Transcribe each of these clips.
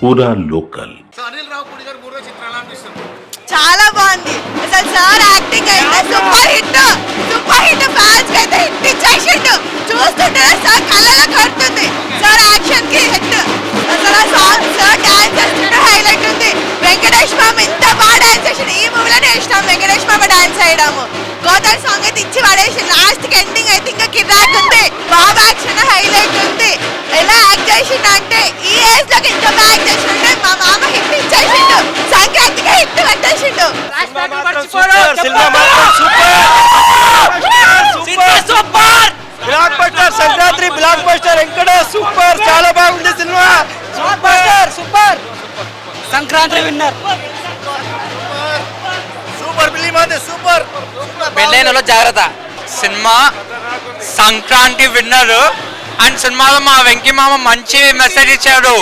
పూరా లోకల్. చాలా బాగుంది అసలు. సార్ యాక్టింగ్ అయితే super hit, super hit. Fans అయితే హిట్ ఇచ్చేసిండు. చూస్తుంటే సార్ కళ్ళలో కడుతుంది. సార్ యాక్షన్ కి హిట్. అసలు సాంగ్ సార్ డాన్స్ చేస్తుంటే హైలైట్ ఉంది. వెంకటేష్ మామ ఇంత బాగా డాన్స్ చేసిండు. ఈ మూవీలోనే ఇష్టం వెంకటేష్ మామ డాన్స్ చేయడము. గోదావరి సాంగ్ అయితే ఇచ్చి పడేసి లాస్ట్ కి ఎండింగ్ అయితే ఇంకా కిరాక్ ఉంది. బాబా యాక్షన్ హైలైట్ ఉంది. ఎలా యాక్ట్ చేసిండు అంటే ఈ ఏజ్ లోకి ఇంకా యాక్ట్ చేసిండే మా మామ హిట్ ఇచ్చేసిండు. సంక్రాంతికి హిట్ పెట్టేసిండు. Blockbuster Sankranti blockbuster ఎక్కడ సూపర్ చాలా బాగుంది సినిమా. Super super Sankranti winner super film అది సూపర్. పెళ్ళైనలో జాగ్రత్త సినిమా సంక్రాంతి విన్నర్. అండ్ సినిమాలో మా వెంకీ మామ మంచి మెసేజ్ ఇచ్చాడు.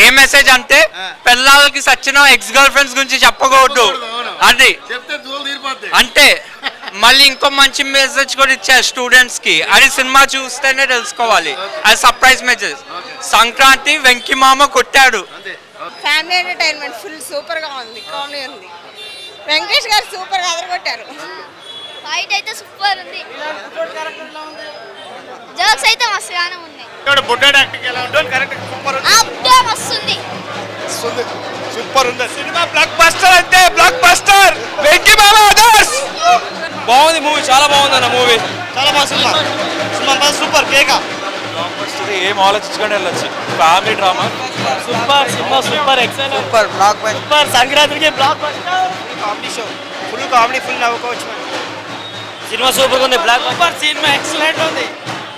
ఏ మెసేజ్ అంటే పిల్లలకి సచిన ఎక్స్ గర్ల్ ఫ్రెండ్స్ గురించి చెప్పకూడదు అది. అంటే మళ్ళీ ఇంకో మంచి మెసేజ్ కూడా ఇచ్చారు స్టూడెంట్స్ కి. అది సినిమా చూస్తేనే తెలుసుకోవాలి. అది సర్ప్రైజ్ మెసేజ్. సంక్రాంతి వెంకీ మామ కొట్టాడు. ఫ్యామిలీ ఎంటర్టైన్మెంట్ ఫుల్ సూపర్ గా ఉంది. కామెడీ ఉంది. వెంకటేష్ గారు సూపర్ గా అదరగొట్టారు. ఫైట్ అయితే సూపర్ ఉంది. జోక్స్ అయితే మస్తుగానే ఉన్నాయి. బుడ్డాడు యాక్టింగ్ ఎలా ఉంటుంది? కరెక్ట్ సూపర్ ఉంది. అబ్బా మస్తుంది. సూపర్ ఉంది సినిమా. బ్లాక్ బస్టర్ అంటే బ్లాక్ బస్టర్ వెంకీ మామ అదర్స్. బాగుంది మూవీ, చాలా బాగుంది అన్న మూవీ. చాలా బాగుంది సినిమా. సినిమా సూపర్ కేక. బ్లాక్ బస్టర్ ఏం ఆలోచించుకొని వెళ్ళొచ్చు. ఫ్యామిలీ డ్రామా సూపర్ సినిమా. Super excellent super blockbuster super. సంక్రాంతికి blockbuster comedy show. Full comedy, full నవ్వుకోవచ్చు. సినిమా సూపర్ ఉంది. బ్లాక్ సూపర్ సినిమా ఎక్సలెంట్ ఉంది.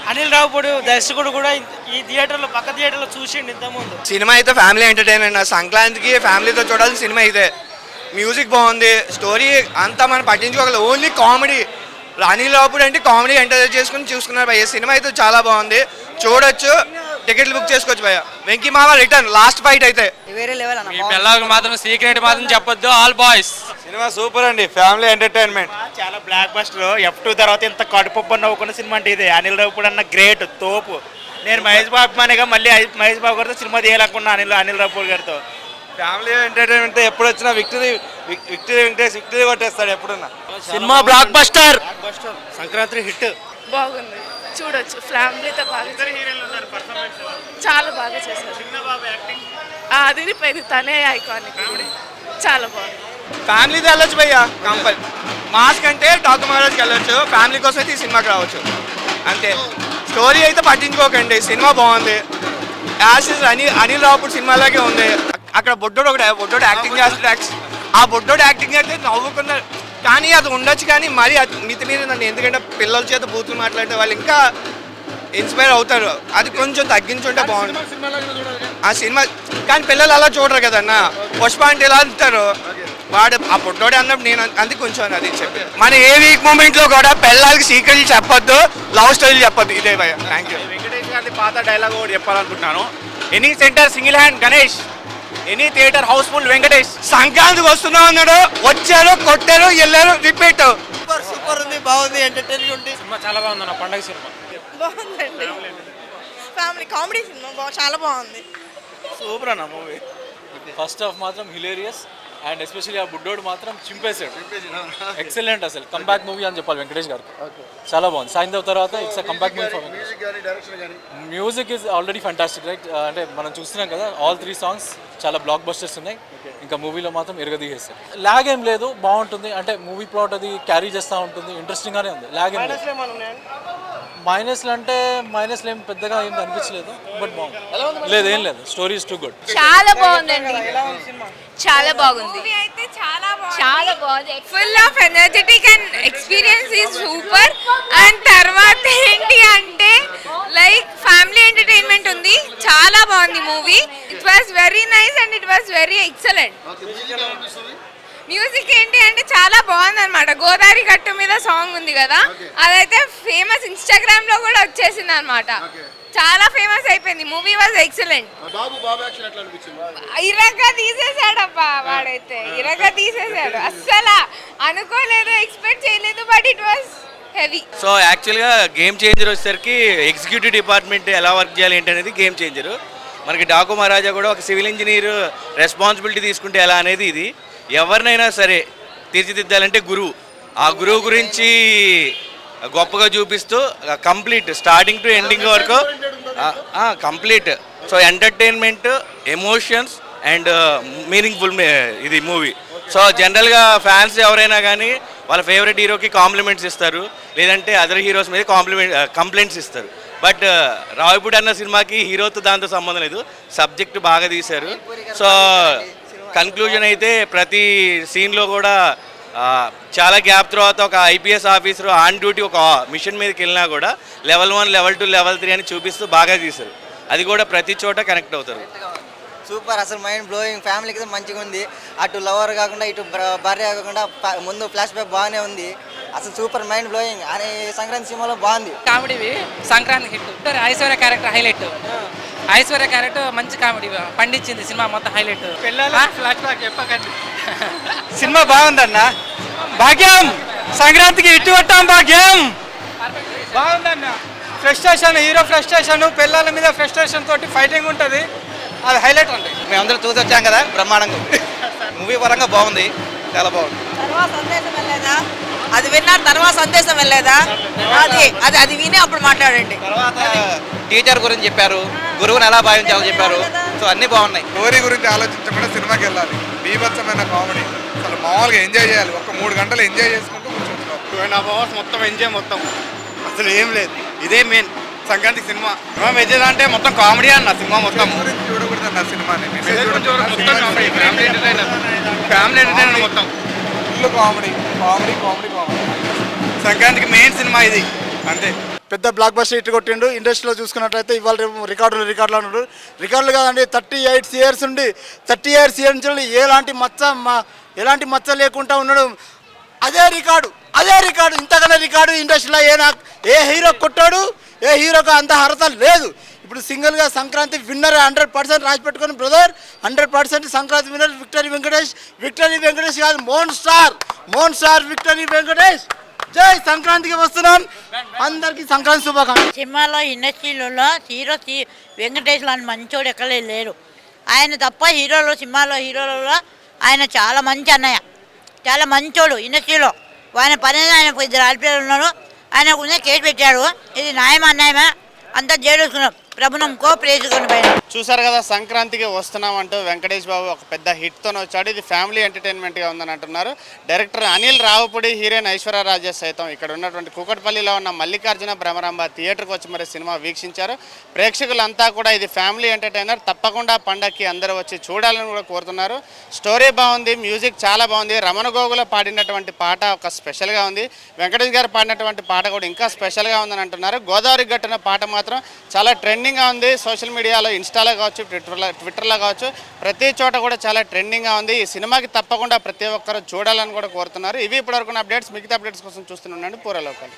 అనిల్ రావుపూడి దర్శకుడు కూడా ఈ థియేటర్లో పక్క థియేటర్లో చూసిండు ఇంతకుముందు. సినిమా అయితే ఫ్యామిలీ ఎంటర్టైన్మెంట్. సంక్రాంతికి ఫ్యామిలీతో చూడాల్సిన సినిమా అయితే. మ్యూజిక్ బాగుంది, స్టోరీ అంతా మనం పట్టించుకోగలం. Only comedy. అనిల్ రావుపూడి అంటే కామెడీ ఎంటర్టైన్ చేసుకుని చూసుకున్నారు భయ్య. సినిమా అయితే చాలా బాగుంది, చూడొచ్చు. టికెట్లు బుక్ చేసుకోవచ్చు భయ్య. వెంకీ మామ రిటర్న్ లాస్ట్ ఫైట్ అయితే వేరే లెవెల్ అన్న. మీ పిల్లలకు మాత్రం సీక్రెట్ మాత్రం చెప్పొద్దు. All boys. సినిమా సూపర్ అండి, ఫ్యామిలీ ఎంటర్టైన్మెంట్. చాలా బ్లాక్ బస్టర్. F2 తర్వాత ఇంత కడుపు నవ్వుకున్న సినిమా అంటే ఇదే. అనిల్ రావుపూడి అన్న గ్రేట్ తోపు. నేను మహేష్ బాబు అభిమానిగా మళ్ళీ మహేష్ బాబు గారితో సినిమా తీయాలనుకున్నా. అనిల్ రావుపూడి గారితో ఫ్యామిలీ ఎంటర్టైన్మెంట్. ఎప్పుడు వచ్చినా విక్టరీ వెంకటేష్ విక్టరీ కొట్టేస్తాడు ఎప్పుడున్నా. సినిమా బ్లాక్ బస్టర్. సంక్రాంతి హిట్. బాగుంది, చూడొచ్చు. ఫ్యామిలీతో బాగా చాలా బాగా చేశారు. అదిరిపోయింది. తనే ఐకానిక్. చాలా బాగుంది. ఫ్యామిలీతో వెళ్ళొచ్చు భయ్య. కంపల్ మాస్ కంటే డాక్యుమెంటరీకి వెళ్ళొచ్చు. ఫ్యామిలీ కోసం అయితే ఈ సినిమాకి రావచ్చు అంతే. స్టోరీ అయితే పట్టించుకోకండి. సినిమా బాగుంది. యాసిస్ అనిల్ రావుపూడి సినిమాలాగే ఉంది. అక్కడ బొడ్డోడు యాక్టింగ్ చేస్తాడు. ఆ బొడ్డోడు యాక్టింగ్ అయితే నవ్వుకున్నారు. కానీ అది ఉండొచ్చు, కానీ మరీ మితిమీరిందండి. ఎందుకంటే పిల్లల చేత బూతులు మాట్లాడితే వాళ్ళు ఇంకా ఇన్స్పైర్ అవుతారు. అది కొంచెం తగ్గించుంటే బాగుంది ఆ సినిమా. కానీ పిల్లలు అలా చూడరు కదన్న. పుష్ప అంటే ఎలా అంటారు, వాడు ఆ పుట్టోడే అన్నప్పుడు నేను అందుకు కొంచెం అది చెప్పి. మన ఏ వీక్ మూమెంట్ లో కూడా పిల్లలకి సీక్రెట్లు చెప్పొద్దు, లవ్ స్టోరీలు చెప్పొద్దు. ఇదే భయ. Thank you. వెంకటేష్ గారి పాత డైలాగ్ ఒకటి చెప్పాలనుకుంటున్నాను. Any centre single hand Ganesh, any theatre house full Venkatesh. సంక్రాంతికి వస్తున్నాం అన్నాడు, వచ్చారు, కొట్టారు, వెళ్ళారు, రిపీట్. సూపర్ ఉంది, బాగుంది, ఎంటర్టైన్మెంట్. సినిమా చాలా బాగుంది అన్న. పండగ సినిమా బాగుందండి. ఫ్యామిలీ కామెడీ సినిమా చాలా బాగుంది. సూపర్ అన్న మూవీ. ఫస్ట్ హాఫ్ మాత్రం హిలేరియస్ అండ్ ఎస్పెషల్లీ ఆ బుడ్డోడు మాత్రం చింపేశాడు. ఎక్సలెంట్. అసలు కంబ్యాక్ మూవీ అని చెప్పాలి వెంకటేష్ గారికి. చాలా బాగుంది. సాయంత్రం తర్వాత it's comeback movie for music is already fantastic right. అంటే మనం చూస్తున్నాం కదా, ఆల్ 3 సాంగ్స్ చాలా బ్లాక్ బస్టర్స్ ఉన్నాయి. ఇంకా మూవీలో మాత్రం ఎరగదీసేస్తారు. ల్యాగ్ ఏం లేదు, బాగుంటుంది. అంటే మూవీ ప్లాట్ అది క్యారీ చేస్తూ ఉంటుంది, ఇంట్రెస్టింగ్గానే ఉంది. ల్యాగ్ ఏం లేదు. మైనస్లు అంటే మైనస్లు ఏం పెద్దగా ఏం అనిపించలేదు, బట్ బాగుంది. లేదు ఏం లేదు, స్టోరీ ఇస్ టూ గుడ్. చాలా బాగుందండి, చాలా బాగుంది. చాలా బాగుంది. Full of energetic and experience is super. And తర్వాత ఏంటి అంటే లైక్ ఫ్యామిలీ ఎంటర్టైన్మెంట్ ఉంది. చాలా బాగుంది movie. It was very nice and it was very excellent. Music ఏంటి అంటే చాలా బాగుంది అనమాట. గోదావరి గట్టు మీద సాంగ్ ఉంది కదా, అదైతే ఫేమస్. ఇన్స్టాగ్రామ్ లో కూడా వచ్చేసింది అనమాట. చాలా ఫేమస్ అయిపోయింది. Movie was excellent. ఇరగా తీసేసాడబ్బా వాడైతే, ఇరగా తీసేసాడు. అస్సలు అనుకోలేదు, ఎక్స్పెక్ట్ చేయలేదు, but it was heavy. So యాక్చువల్గా గేమ్ చేంజర్ వచ్చేసరికి ఎగ్జిక్యూటివ్ డిపార్ట్మెంట్ ఎలా వర్క్ చేయాలి ఏంటి అనేది గేమ్ చేంజర్. మనకి డాకు మహారాజా కూడా ఒక సివిల్ ఇంజనీర్ రెస్పాన్సిబిలిటీ తీసుకుంటే ఎలా అనేది ఇది. ఎవరినైనా సరే తీర్చిదిద్దాలంటే గురువు, ఆ గురువు గురించి గొప్పగా చూపిస్తూ కంప్లీట్ స్టార్టింగ్ టు ఎండింగ్ వరకు complete. So entertainment, emotions and meaningful ఇది మూవీ. సో జనరల్గా ఫ్యాన్స్ ఎవరైనా కానీ వాళ్ళ ఫేవరెట్ హీరోకి కాంప్లిమెంట్స్ ఇస్తారు, లేదంటే అదర్ హీరోస్ మీద కంప్లైంట్స్ ఇస్తారు. బట్ రావిపూడి అన్న సినిమాకి హీరోతో దాంతో సంబంధం లేదు, సబ్జెక్ట్ బాగా తీశారు. సో కన్క్లూజన్ అయితే ప్రతి సీన్లో కూడా చాలా గ్యాప్ తర్వాత ఒక ఐపీఎస్ ఆఫీసర్ ఆన్ డ్యూటీ ఒక మిషన్ మీదకి వెళ్ళినా కూడా లెవెల్ 1, లెవెల్ 2, లెవెల్ 3 అని చూపిస్తూ బాగా తీశారు. అది కూడా ప్రతి చోట కనెక్ట్ అవుతారు. సూపర్, అసలు మైండ్ బ్లోయింగ్. ఫ్యామిలీకి మంచిగా ఉంది, అటు లవర్ కాకుండా ఇటు భార్య కాకుండా ముందు ఫ్లాష్ బ్యాక్ బాగానే ఉంది. అసలు సూపర్ మైండ్ బ్లోయింగ్. అని సంక్రాంతి సినిమాలో బాగుంది. Comedy Sankranti hit. Aishwarya character highlight. Aishwarya character మంచి కామెడీ పండించింది సినిమా మొత్తం హైలైట్. ఫ్లాష్ బ్యాక్ చెప్పకండి. సినిమా బాగుందన్న. భాగ్యం సంక్రాంతికి ఇటు కొట్టాం. భాగ్యం బాగుందన్న. ఫ్రస్ట్రేషన్, హీరో ఫ్రస్ట్రేషన్, పిల్లల మీద ఫ్రస్ట్రేషన్ తోటి ఫైటింగ్ ఉంటుంది, అది హైలైట్ అండి. మేమందరం చూసి వచ్చాం కదా, బ్రహ్మాండంగా మూవీ పరంగా బాగుంది, చాలా బాగుంది. తర్వాత సందేశం వెళ్ళలేదా? అది విన్నారు, తర్వాత సందేశం వెళ్ళలేదా? అది విని అప్పుడు మాట్లాడండి. తర్వాత టీచర్ గురించి చెప్పారు, గురువుని ఎలా భావించాలో చెప్పారు. సో అన్నీ బాగున్నాయి. స్టోరీ గురించి ఆలోచించకుండా సినిమాకి వెళ్ళాలి. బీభత్సమైన కామెడీ, అసలు మామూలుగా ఎంజాయ్ చేయాలి. ఒక 3 గంటలు ఎంజాయ్ చేసుకుంటూ కూర్చుంటున్నాం. 2.5 hours మొత్తం ఎంజాయ్, మొత్తం అసలు ఏం లేదు. ఇదే మెయిన్ సంక్రాంతి సినిమా. మెసేజ్ అంటే మొత్తం కామెడీ అన్న సినిమా మొత్తం. చూడకూడదు అన్న సినిమాని, ఫ్యామిలీ ఎంటర్టైనర్ మొత్తం full comedy comedy comedy comedy. సంక్రాంతికి మెయిన్ సినిమా ఇది, అంతే. పెద్ద బ్లాక్ బస్టర్ హిట్ కొట్టిండు. ఇండస్ట్రీలో చూసుకున్నట్లయితే ఇవాళ రేపు రికార్డులు ఉన్నాడు. రికార్డులు కాదండి, 38 years ఉండి 30 years నుంచి ఎలాంటి మచ్చ లేకుండా ఉన్నాడు. అదే రికార్డు ఇంతకన్నా రికార్డు ఇండస్ట్రీలో ఏ హీరో కొట్టాడు, ఏ హీరోకి అంత అర్హత లేదు. ఇప్పుడు సింగిల్గా సంక్రాంతి విన్నర్ 100% రాసి పెట్టుకుని brother. 100% Sankranti winner victory Venkatesh కాదు, మోహన్ స్టార్ విక్టరీ వెంకటేష్. జై సంక్రాంతికి వస్తున్నాం, అందరికి సంక్రాంతి శుభాకాంక్షలు. సినిమాలో ఇండస్ట్రీలలో హీరో వెంకటేష్ లాంటి మంచోడు ఎక్కడ లేరు. ఆయన తప్ప సినిమాలో హీరోలలో ఆయన చాలా మంచి అన్నయ్య, చాలా మంచోడు. ఇండస్ట్రీలో ఆయన పని ఆయన 2 ఆడపిల్లలు ఉన్నారు, ఆయన ఉన్న కేసు పెట్టాడు. ఇది న్యాయమా అన్యాయమా అంతా జైలుకున్నాం. ప్రభుత్వంకో ప్రేసుకొని పోయినా. చూసారు కదా, సంక్రాంతికి వస్తున్నాం అంటూ వెంకటేష్ బాబు ఒక పెద్ద హిట్తో వచ్చాడు. ఇది ఫ్యామిలీ ఎంటర్టైన్మెంట్గా ఉందని అంటున్నారు. డైరెక్టర్ అనిల్ రావుపూడి, హీరోయిన్ ఐశ్వర్య రాజేష్ సైతం ఇక్కడ ఉన్నటువంటి కూకట్పల్లిలో ఉన్న మల్లికార్జున భ్రమరాంబ థియేటర్కి వచ్చి మరి సినిమా వీక్షించారు. ప్రేక్షకులంతా కూడా ఇది ఫ్యామిలీ ఎంటర్టైనర్, తప్పకుండా పండగకి అందరూ వచ్చి చూడాలని కూడా కోరుతున్నారు. స్టోరీ బాగుంది, మ్యూజిక్ చాలా బాగుంది. రమణ గోగుల పాడినటువంటి పాట ఒక స్పెషల్గా ఉంది. వెంకటేష్ గారు పాడినటువంటి పాట కూడా ఇంకా స్పెషల్గా ఉందని అంటున్నారు. గోదావరి గట్టున పాట మాత్రం చాలా ట్రెండింగ్గా ఉంది. సోషల్ మీడియాలో, ఇన్స్టాలో కావచ్చు, ట్విట్టర్లో కావచ్చు, ప్రతి చోట కూడా చాలా ట్రెండింగ్గా ఉంది. ఈ సినిమాకి తప్పకుండా ప్రతి ఒక్కరు చూడాలని కూడా కోరుతున్నారు. ఇవి ఇప్పటివరకు అప్డేట్స్. మిగతా అప్డేట్స్ కోసం చూస్తూనే ఉండండి పూరా లోకల్.